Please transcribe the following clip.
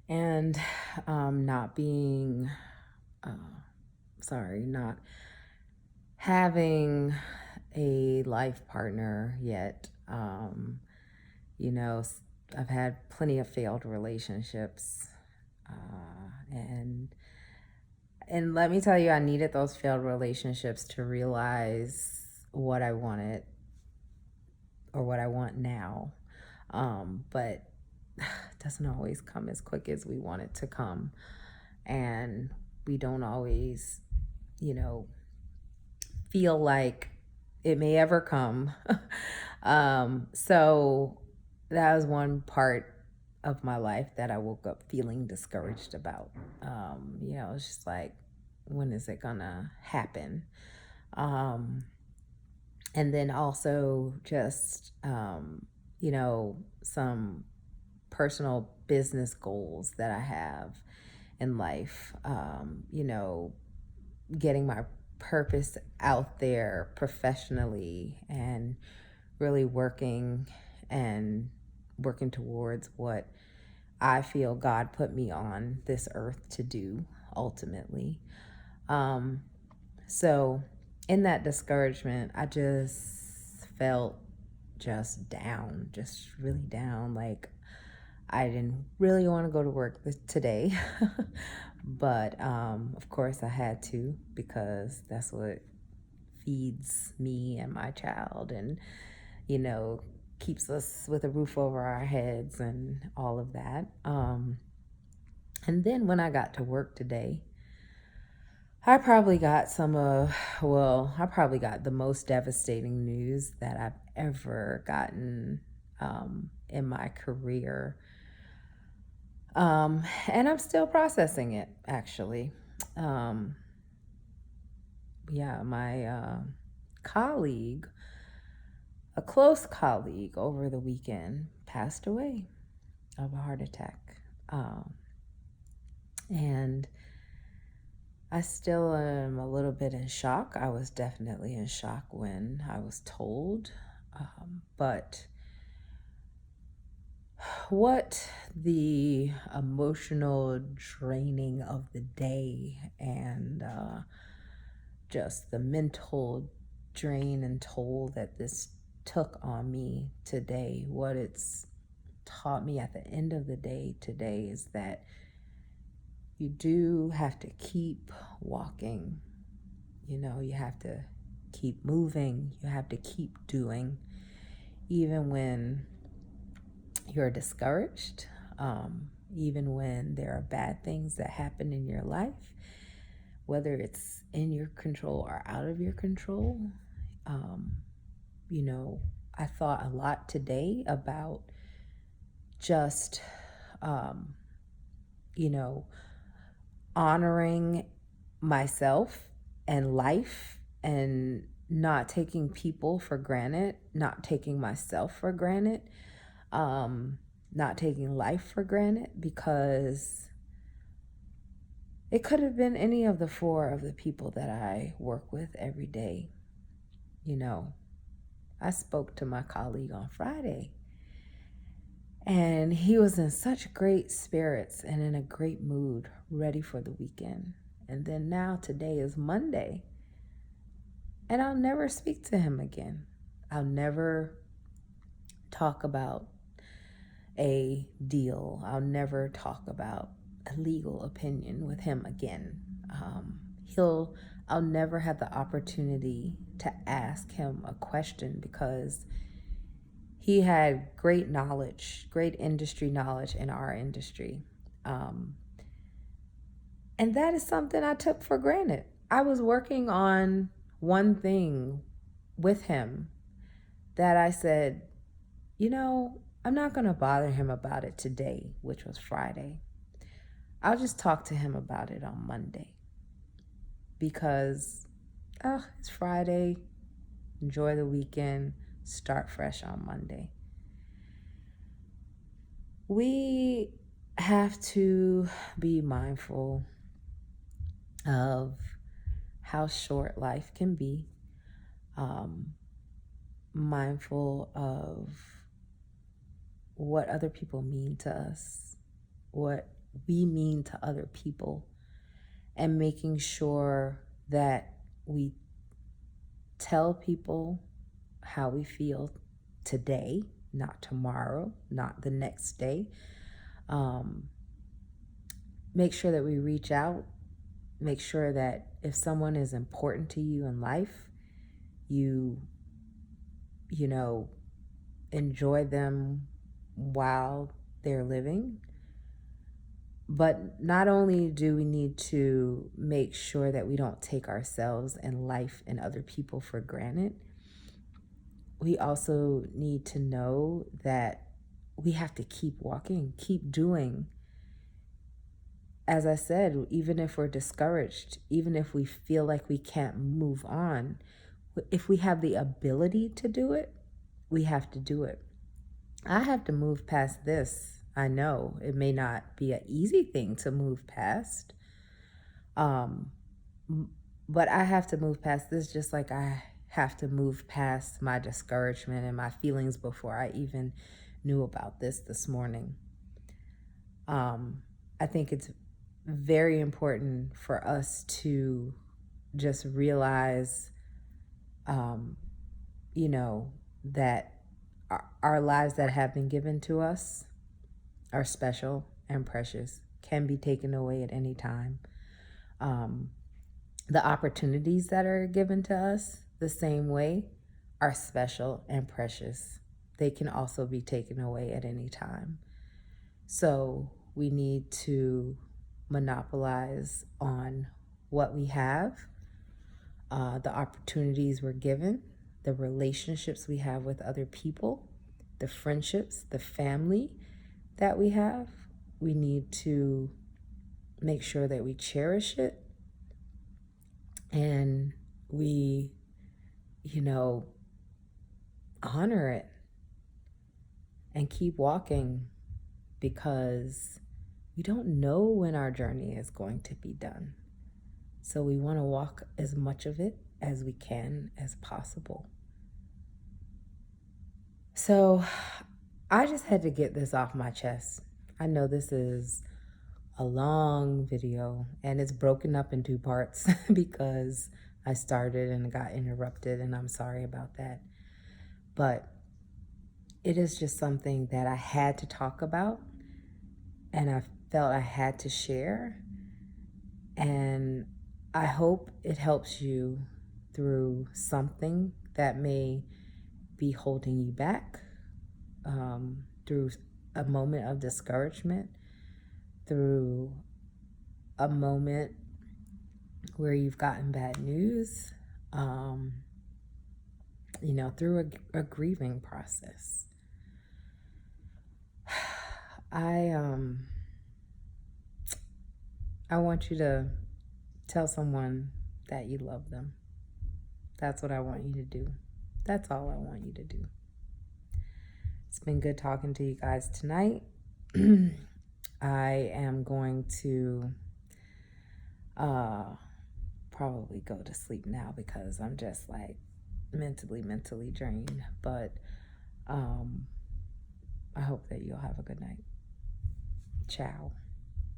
and not being, uh, not having a life partner yet. You know, I've had plenty of failed relationships, and let me tell you, I needed those failed relationships to realize what I wanted or what I want now. But it doesn't always come as quick as we want it to come. And we don't always, you know, feel like it may ever come. So that was one part of my life that I woke up feeling discouraged about. It's just like, when is it gonna happen? Um, and then also just, some personal business goals that I have in life. Getting my purpose out there professionally and really and working towards what I feel God put me on this earth to do ultimately. Um, so in that discouragement, I just felt just down, just really down. Like, I didn't really want to go to work today, but of course I had to, because that's what feeds me and my child, and you know keeps us with a roof over our heads and all of that. And then when I got to work today, I probably got I probably got the most devastating news that I've ever gotten in my career. And I'm still processing it, actually. Um, my colleague, a close colleague, over the weekend passed away of a heart attack. Um, and I still am a little bit in shock. I was definitely in shock when I was told. But what the emotional draining of the day, and just the mental drain and toll that this took on me today, what it's taught me at the end of the day today, is that you do have to keep walking. You have to keep moving, you have to keep doing, even when you're discouraged, even when there are bad things that happen in your life, whether it's in your control or out of your control. Um, I thought a lot today about just, um, you know, honoring myself and life, and not taking people for granted, not taking myself for granted, um, not taking life for granted, because it could have been any of the four of the people that I work with every day. You know, I spoke to my colleague on Friday, and he was in such great spirits and in a great mood, ready for the weekend. And then now today is Monday, and I'll never speak to him again. I'll never talk about a deal. I'll never talk about a legal opinion with him again. He'll I'll never have the opportunity to ask him a question, because he had great knowledge, great industry knowledge in our industry. Um, and that is something I took for granted. I was working on one thing with him that I said, I'm not going to bother him about it today, which was Friday. I'll just talk to him about it on Monday, because, it's Friday. Enjoy the weekend. Start fresh on Monday. We have to be mindful of how short life can be, mindful of what other people mean to us, what we mean to other people, and making sure that we tell people how we feel today, not tomorrow, not the next day. Make sure that we reach out. Make sure that if someone is important to you in life, you know, enjoy them while they're living. But not only do we need to make sure that we don't take ourselves and life and other people for granted, we also need to know that we have to keep walking, keep doing. As I said, even if we're discouraged, even if we feel like we can't move on, if we have the ability to do it, we have to do it. I have to move past this. I know it may not be an easy thing to move past, but I have to move past this just like I have to move past my discouragement and my feelings before I even knew about this morning. I think it's very important for us to just realize, that our lives that have been given to us are special and precious, can be taken away at any time. The opportunities that are given to us the same way are special and precious. They can also be taken away at any time. So we need to monopolize on what we have, the opportunities we're given, the relationships we have with other people, the friendships, the family that we have. We need to make sure that we cherish it and we, honor it and keep walking, because we don't know when our journey is going to be done. So we want to walk as much of it as we can as possible. So I just had to get this off my chest. I know this is a long video and it's broken up in two parts because I started and got interrupted, and I'm sorry about that. But it is just something that I had to talk about and I felt I had to share. And I hope it helps you through something that may be holding you back, through a moment of discouragement, through a moment where you've gotten bad news, through a grieving process. I want you to tell someone that you love them. That's what I want you to do. That's all I want you to do. It's been good talking to you guys tonight. I am going to probably go to sleep now because I'm just like mentally drained. But I hope that you'll have a good night. Ciao.